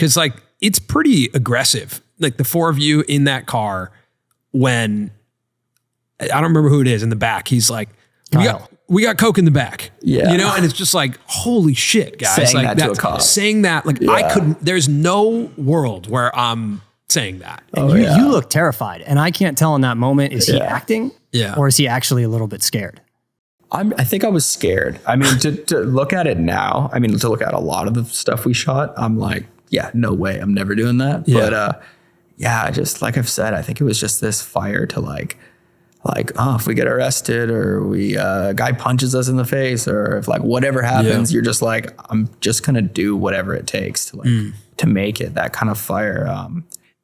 Cause like, it's pretty aggressive. Like the four of you in that car when I don't remember who it is in the back. He's like, we got Coke in the back, you know? And it's just like, holy shit, guys. Saying like that to a cop. Saying that, like I couldn't, there's no world where I'm saying that. You look terrified. And I can't tell in that moment, is he acting? Yeah. Or is he actually a little bit scared? I think I was scared. I mean, to look at it now, I mean, to look at a lot of the stuff we shot, I'm like, yeah, no way. I'm never doing that. Yeah. But just like I've said, I think it was just this fire to like, oh, if we get arrested or we a guy punches us in the face or if like whatever happens, you're just like, I'm just going to do whatever it takes to like, to make it, that kind of fire.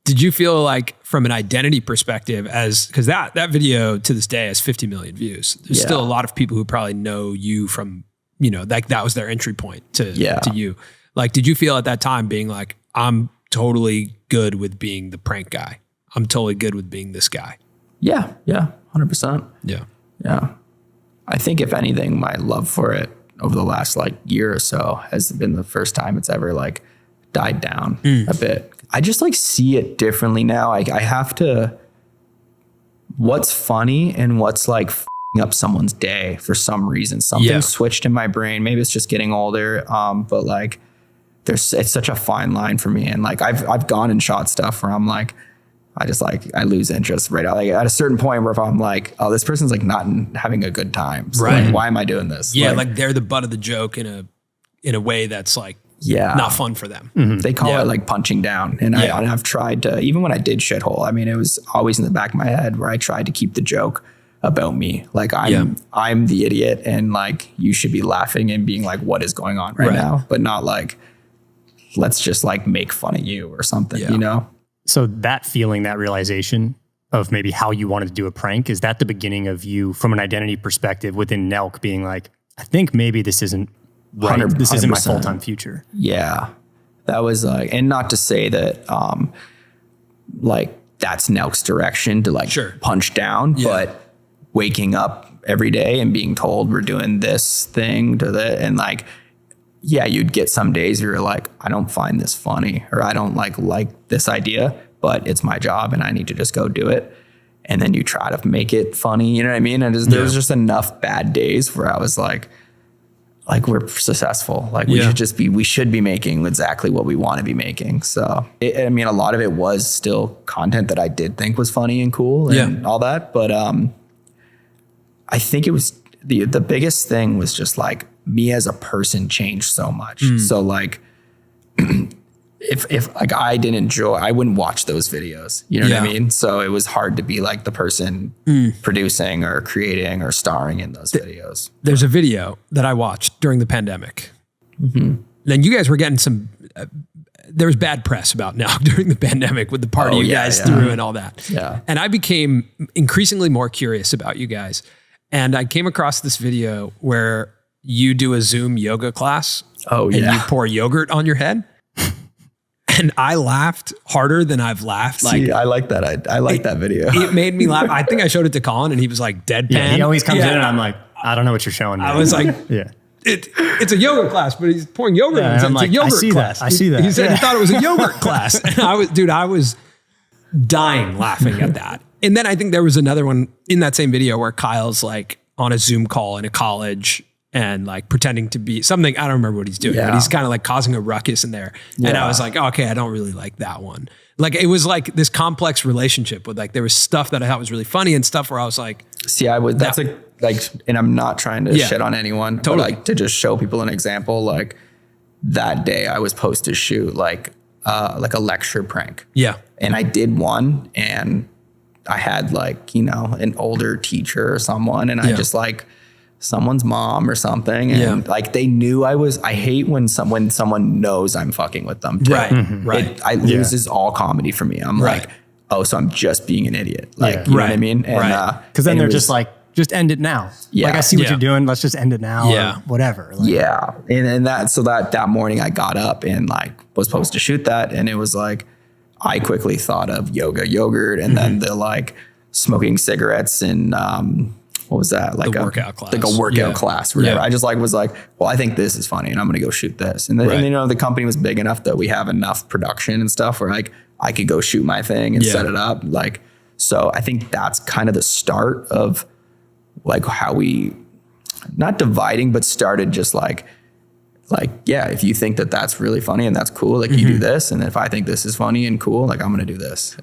Did you feel like from an identity perspective because that video to this day has 50 million views. There's still a lot of people who probably know you from, you know, like that was their entry point to you. Like, did you feel at that time being like, I'm totally good with being the prank guy. I'm totally good with being this guy. Yeah. 100%. Yeah. I think if anything, my love for it over the last like year or so has been the first time it's ever like died down a bit. I just like see it differently now. I have to, what's funny and what's like up someone's day for some reason, something switched in my brain. Maybe it's just getting older. But like it's such a fine line for me. And like, I've gone and shot stuff where I'm like, I lose interest right out. Like at a certain point where if I'm like, oh, this person's like not having a good time. So like, why am I doing this? Yeah. Like they're the butt of the joke in a way that's like, not fun for them. They call it like punching down. And I've tried to, even when I did shithole, I mean, it was always in the back of my head where I tried to keep the joke about me. Like I'm the idiot and like, you should be laughing and being like, what is going on right now? But not like, let's just like make fun of you or something, you know? So that feeling, that realization of maybe how you wanted to do a prank, is that the beginning of you from an identity perspective within NELK being like, I think maybe this isn't right. 100%. This isn't my full-time future. Yeah. That was like, and not to say that, like that's NELK's direction to like punch down, but waking up every day and being told we're doing this thing to that. And like, you'd get some days where you're like, I don't find this funny or I don't like this idea, but it's my job and I need to just go do it. And then you try to make it funny. You know what I mean? And there was just enough bad days where I was like we're successful. Like we should be making exactly what we want to be making. So, I mean, a lot of it was still content that I did think was funny and cool and all that. But I think it was the biggest thing was just like me as a person changed so much. So like, if like I wouldn't watch those videos, you know what I mean? So it was hard to be like the person producing or creating or starring in those videos. There's a video that I watched during the pandemic. Then you guys were getting some, there was bad press about NELK during the pandemic with the party you guys threw and all that. Yeah. And I became increasingly more curious about you guys. And I came across this video where you do a Zoom yoga class. And you pour yogurt on your head. And I laughed harder than I've laughed. See, I like that. I like that video. It made me laugh. I think I showed it to Colin and he was like deadpan. Yeah, he always comes in and I'm like, I don't know what you're showing me. I was like, it's a yoga class, but he's pouring yogurt. Yeah, it's like, a yogurt class. I see that. He said he thought it was a yogurt class. And I was dying laughing at that. And then I think there was another one in that same video where Kyle's like on a Zoom call in a college and like pretending to be something. I don't remember what he's doing, but he's kind of like causing a ruckus in there. And I was like, okay, I don't really like that one. Like, it was like this complex relationship with like, there was stuff that I thought was really funny and stuff where I was like, see, and I'm not trying to shit on anyone, but like to just show people an example. Like that day I was supposed to shoot like a lecture prank. Yeah. And I did one and I had like, you know, an older teacher or someone and I just like someone's mom or something. And like, they knew I hate when someone knows I'm fucking with them too. Right. It loses all comedy for me. I'm like, oh, so I'm just being an idiot. Like, you know what I mean? And, cause then they're just like, just end it now. Yeah. Like, I see what you're doing. Let's just end it now. Yeah. Or whatever. Like, And that morning I got up and like was supposed to shoot that. And it was like, I quickly thought of yoga yogurt and then the like smoking cigarettes and, what was that? Like a workout class. Like a workout class or whatever. I just was like, well, I think this is funny and I'm going to go shoot this. And then, the company was big enough that we have enough production and stuff where I could go shoot my thing and set it up. So I think that's kind of the start of how we, not dividing, but started just if you think that that's really funny and that's cool, you do this. And if I think this is funny and cool, I'm going to do this.